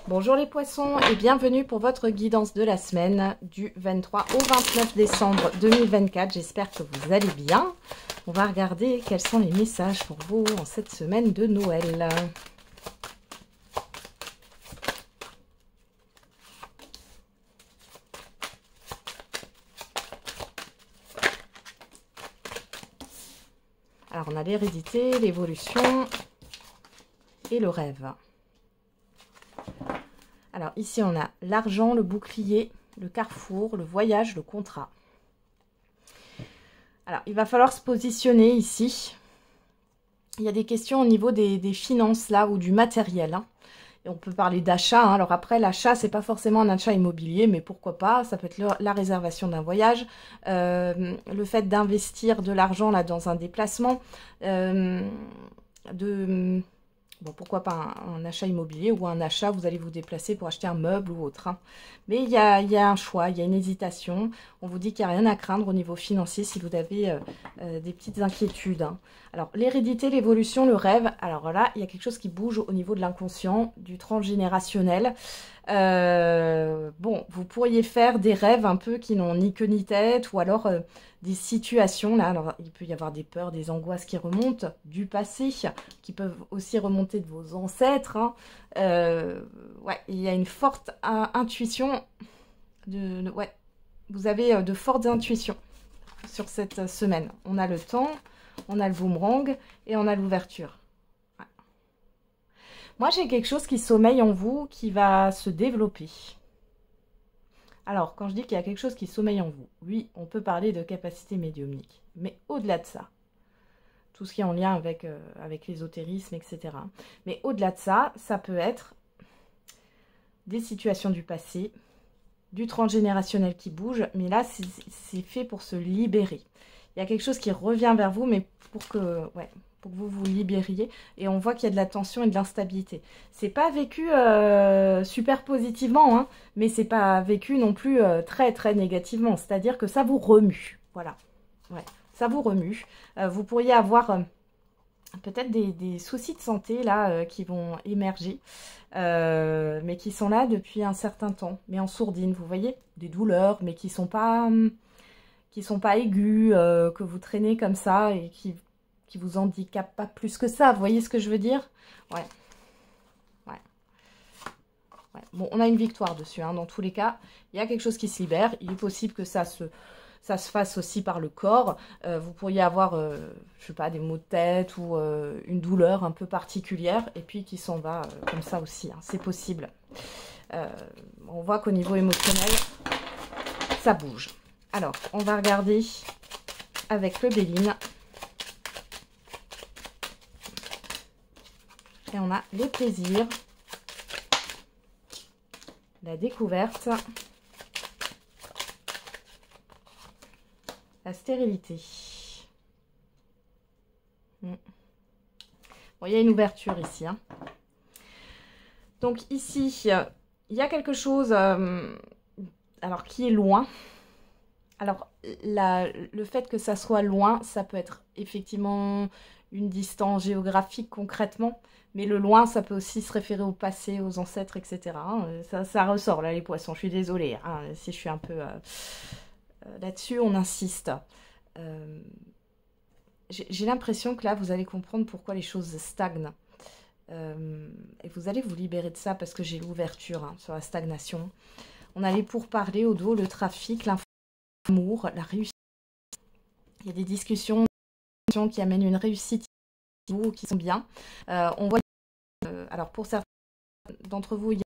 Bonjour les poissons et bienvenue pour votre guidance de la semaine du 23 au 29 décembre 2024. J'espère que vous allez bien. On va regarder quels sont les messages pour vous en cette semaine de Noël. Alors on a l'hérédité, l'évolution et le rêve. Alors ici on a l'argent, le bouclier, le carrefour, le voyage, le contrat. Alors il va falloir se positionner ici. Il y a des questions au niveau des finances là ou du matériel. Hein. Et on peut parler d'achat. Hein. Alors après l'achat c'est pas forcément un achat immobilier, mais pourquoi pas. Ça peut être la réservation d'un voyage, le fait d'investir de l'argent là dans un déplacement, bon, pourquoi pas un achat immobilier ou un achat, vous allez vous déplacer pour acheter un meuble ou autre. Hein. Mais il y a un choix, il y a une hésitation. On vous dit qu'il n'y a rien à craindre au niveau financier si vous avez des petites inquiétudes. Hein. Alors, l'hérédité, l'évolution, le rêve. Alors là, il y a quelque chose qui bouge au niveau de l'inconscient, du transgénérationnel. Bon, vous pourriez faire des rêves un peu qui n'ont ni queue ni tête ou alors des situations là. Alors, il peut y avoir des peurs, des angoisses qui remontent du passé, qui peuvent aussi remonter de vos ancêtres. Hein. Ouais, il y a une forte intuition. Ouais, vous avez de fortes intuitions sur cette semaine. On a le temps, on a le boomerang et on a l'ouverture. Ouais. Moi, j'ai quelque chose qui sommeille en vous, qui va se développer. Alors, quand je dis qu'il y a quelque chose qui sommeille en vous, oui, on peut parler de capacité médiumnique. Mais au-delà de ça, tout ce qui est en lien avec l'ésotérisme, etc. Mais au-delà de ça, ça peut être des situations du passé, du transgénérationnel qui bouge, mais là, c'est fait pour se libérer. Il y a quelque chose qui revient vers vous, mais pour que vous vous libériez. Et on voit qu'il y a de la tension et de l'instabilité. C'est pas vécu super positivement, hein, mais c'est pas vécu non plus très très négativement. C'est-à-dire que ça vous remue. Voilà. Ouais, ça vous remue. Vous pourriez avoir peut-être des soucis de santé là qui vont émerger, mais qui sont là depuis un certain temps, mais en sourdine, vous voyez, des douleurs, mais qui sont pas aiguës, que vous traînez comme ça et qui vous handicapent pas plus que ça. Vous voyez ce que je veux dire? Ouais. Ouais. Ouais. Bon, on a une victoire dessus, hein, dans tous les cas. Il y a quelque chose qui se libère. Il est possible que ça se fasse aussi par le corps. Vous pourriez avoir, je sais pas, des maux de tête ou une douleur un peu particulière et puis qui s'en va comme ça aussi. Hein. C'est possible. On voit qu'au niveau émotionnel, ça bouge. Alors, on va regarder avec le Béline. Et on a les plaisirs, la découverte, la stérilité. Bon, il y a une ouverture ici. Hein. Donc ici, il y a quelque chose alors qui est loin. Alors le fait que ça soit loin, ça peut être effectivement une distance géographique concrètement, mais le loin, ça peut aussi se référer au passé, aux ancêtres, etc. Hein. Ça ressort là les poissons, je suis désolée. Hein, si je suis un peu... là-dessus, on insiste. J'ai l'impression que là, vous allez comprendre pourquoi les choses stagnent. Et vous allez vous libérer de ça parce que j'ai l'ouverture hein, sur la stagnation. On a les pourparlers au dos, le trafic, l'amour, la réussite. Il y a des discussions qui amènent une réussite qui sont bien. On voit, alors pour certains d'entre vous, il y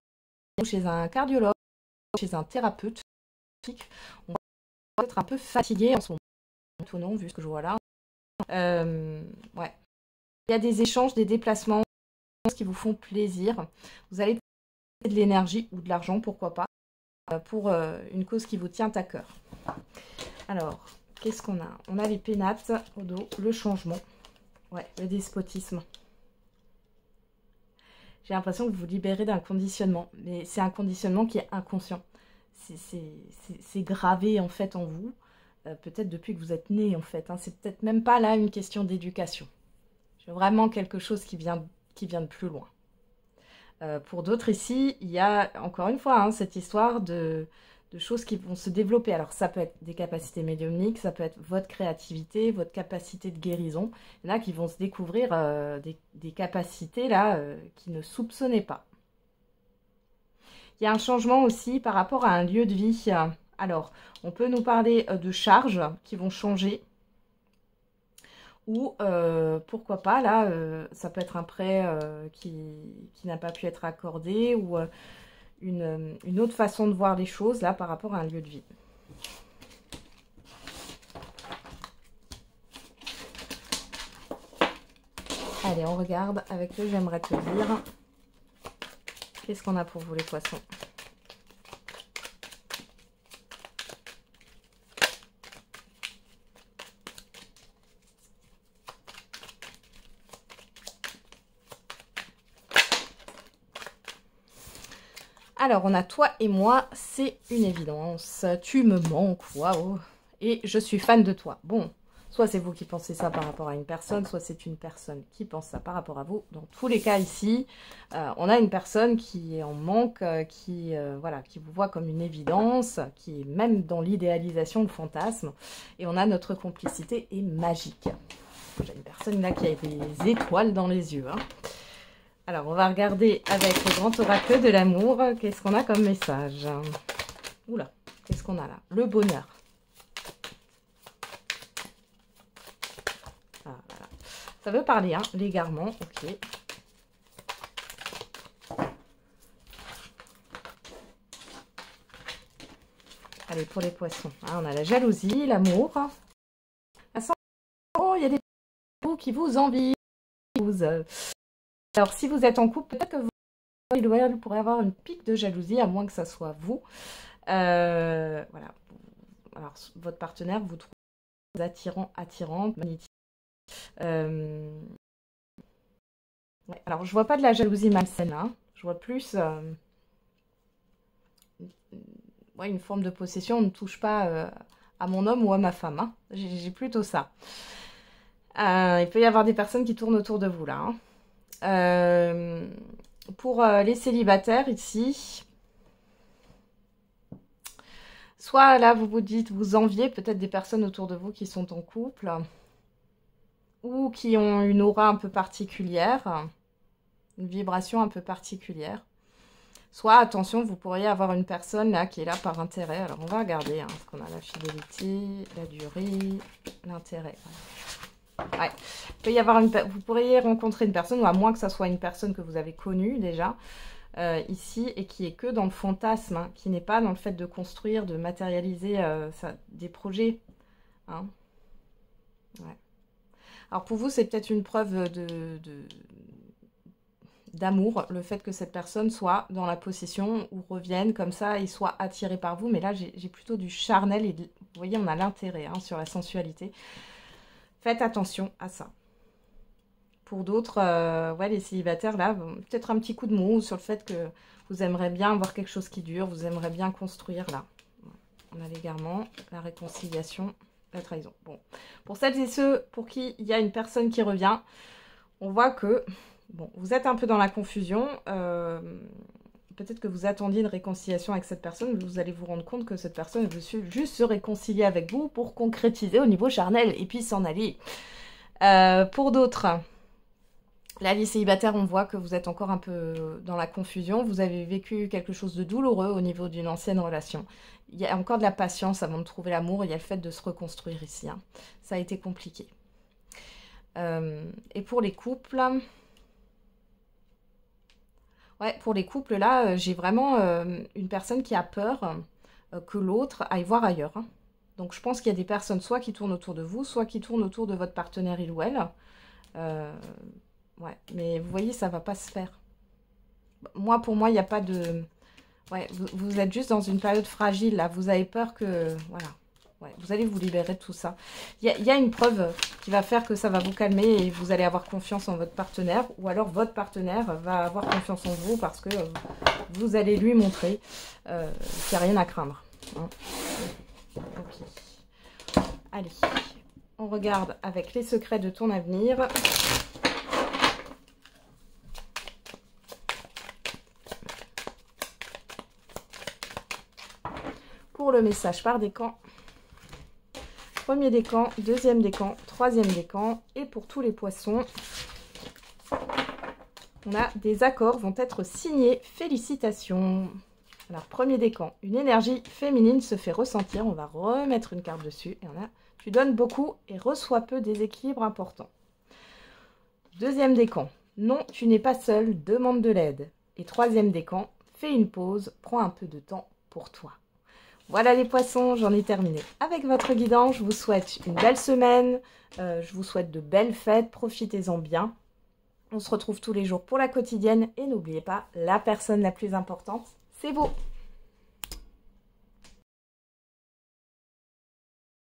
a chez un cardiologue, chez un thérapeute. On va être un peu fatigué en ce moment. Ou non, vu ce que je vois là. Ouais. Il y a des échanges, des déplacements qui vous font plaisir. Vous allez de l'énergie ou de l'argent, pourquoi pas, pour une cause qui vous tient à cœur. Alors, qu'est-ce qu'on a? On a les pénates au dos, le changement, ouais, le despotisme. J'ai l'impression que vous vous libérez d'un conditionnement, mais c'est un conditionnement qui est inconscient. C'est gravé en fait en vous, peut-être depuis que vous êtes né en fait. Hein. C'est peut-être même pas là une question d'éducation. J'ai vraiment quelque chose qui vient de plus loin. Pour d'autres ici, il y a encore une fois cette histoire de choses qui vont se développer. Alors ça peut être des capacités médiumniques, ça peut être votre créativité, votre capacité de guérison. Il y en a qui vont se découvrir des capacités là qui ne soupçonnaient pas. Il y a un changement aussi par rapport à un lieu de vie. Alors, on peut nous parler de charges qui vont changer. Ou pourquoi pas, là, ça peut être un prêt qui n'a pas pu être accordé ou une autre façon de voir les choses, là, par rapport à un lieu de vie. Allez, on regarde avec le j'aimerais te dire. Qu'est-ce qu'on a pour vous, les poissons? Alors, on a toi et moi, c'est une évidence. Tu me manques, waouh. Et je suis fan de toi. Bon, soit c'est vous qui pensez ça par rapport à une personne, soit c'est une personne qui pense ça par rapport à vous. Dans tous les cas ici, on a une personne qui est en manque, voilà, qui vous voit comme une évidence, qui est même dans l'idéalisation, le fantasme. Et on a notre complicité est magique. J'ai une personne là qui a des étoiles dans les yeux, hein. Alors, on va regarder avec le grand oracle de l'amour. Qu'est-ce qu'on a comme message? Oula, qu'est-ce qu'on a là? Le bonheur. Ah, voilà. Ça veut parler, hein, l'égarement. Ok. Allez, pour les poissons. Hein, on a la jalousie, l'amour. Oh, il y a des gens qui vous envient. Alors, si vous êtes en couple, peut-être que vous pourrez avoir une pique de jalousie, à moins que ça soit vous. Voilà. Alors, votre partenaire vous trouve attirant, attirante, magnétique. Ouais. Alors, je vois pas de la jalousie malsaine, hein. Je vois plus ouais, une forme de possession. On ne touche pas à mon homme ou à ma femme, hein. J'ai plutôt ça. Il peut y avoir des personnes qui tournent autour de vous, là, hein. Pour les célibataires ici, soit là vous vous dites, vous enviez peut-être des personnes autour de vous qui sont en couple ou qui ont une aura un peu particulière, une vibration un peu particulière. Soit, attention, vous pourriez avoir une personne là qui est là par intérêt. Alors on va regarder, hein, parce qu'on a la fidélité, la durée, l'intérêt. Ouais. Il peut y avoir vous pourriez rencontrer une personne, ou à moins que ça soit une personne que vous avez connue déjà, ici, et qui est que dans le fantasme, hein, qui n'est pas dans le fait de construire, de matérialiser des projets. Hein. Ouais. Alors pour vous, c'est peut-être une preuve d'amour, le fait que cette personne soit dans la possession ou revienne comme ça et soit attirée par vous. Mais là, j'ai plutôt du charnel et vous voyez, on a l'intérêt, hein, sur la sensualité. Faites attention à ça. Pour d'autres, ouais, les célibataires, là, peut-être un petit coup de mou sur le fait que vous aimeriez bien avoir quelque chose qui dure, vous aimeriez bien construire, là. On a l'égarement, la réconciliation, la trahison. Bon, pour celles et ceux pour qui il y a une personne qui revient, on voit que, bon, vous êtes un peu dans la confusion. Peut-être que vous attendiez une réconciliation avec cette personne, mais vous allez vous rendre compte que cette personne veut juste se réconcilier avec vous pour concrétiser au niveau charnel et puis s'en aller. Pour d'autres, là, les célibataires, on voit que vous êtes encore un peu dans la confusion. Vous avez vécu quelque chose de douloureux au niveau d'une ancienne relation. Il y a encore de la patience avant de trouver l'amour. Il y a le fait de se reconstruire ici, hein. Ça a été compliqué. Et pour les couples... Ouais, pour les couples, là, j'ai vraiment une personne qui a peur que l'autre aille voir ailleurs, hein. Donc, je pense qu'il y a des personnes soit qui tournent autour de vous, soit qui tournent autour de votre partenaire, il ou elle. Ouais, mais vous voyez, ça ne va pas se faire. Moi, pour moi, il n'y a pas de... Ouais, vous êtes juste dans une période fragile, là. Vous avez peur que... Voilà. Ouais, vous allez vous libérer de tout ça. Il y a une preuve qui va faire que ça va vous calmer et vous allez avoir confiance en votre partenaire. Ou alors votre partenaire va avoir confiance en vous parce que vous allez lui montrer qu'il n'y a rien à craindre, hein. Ok. Allez, on regarde avec les secrets de ton avenir. pour le message par décan. Premier décan, deuxième décan, troisième décan. Et pour tous les poissons, on a des accords vont être signés. Félicitations. Alors, premier décan, une énergie féminine se fait ressentir. On va remettre une carte dessus. Et on a, tu donnes beaucoup et reçois peu, déséquilibre important. Deuxième décan, non, tu n'es pas seule, demande de l'aide. Et troisième décan, fais une pause, prends un peu de temps pour toi. Voilà les poissons, j'en ai terminé avec votre guidance. Je vous souhaite une belle semaine, je vous souhaite de belles fêtes, profitez-en bien. On se retrouve tous les jours pour la quotidienne et n'oubliez pas, la personne la plus importante, c'est vous.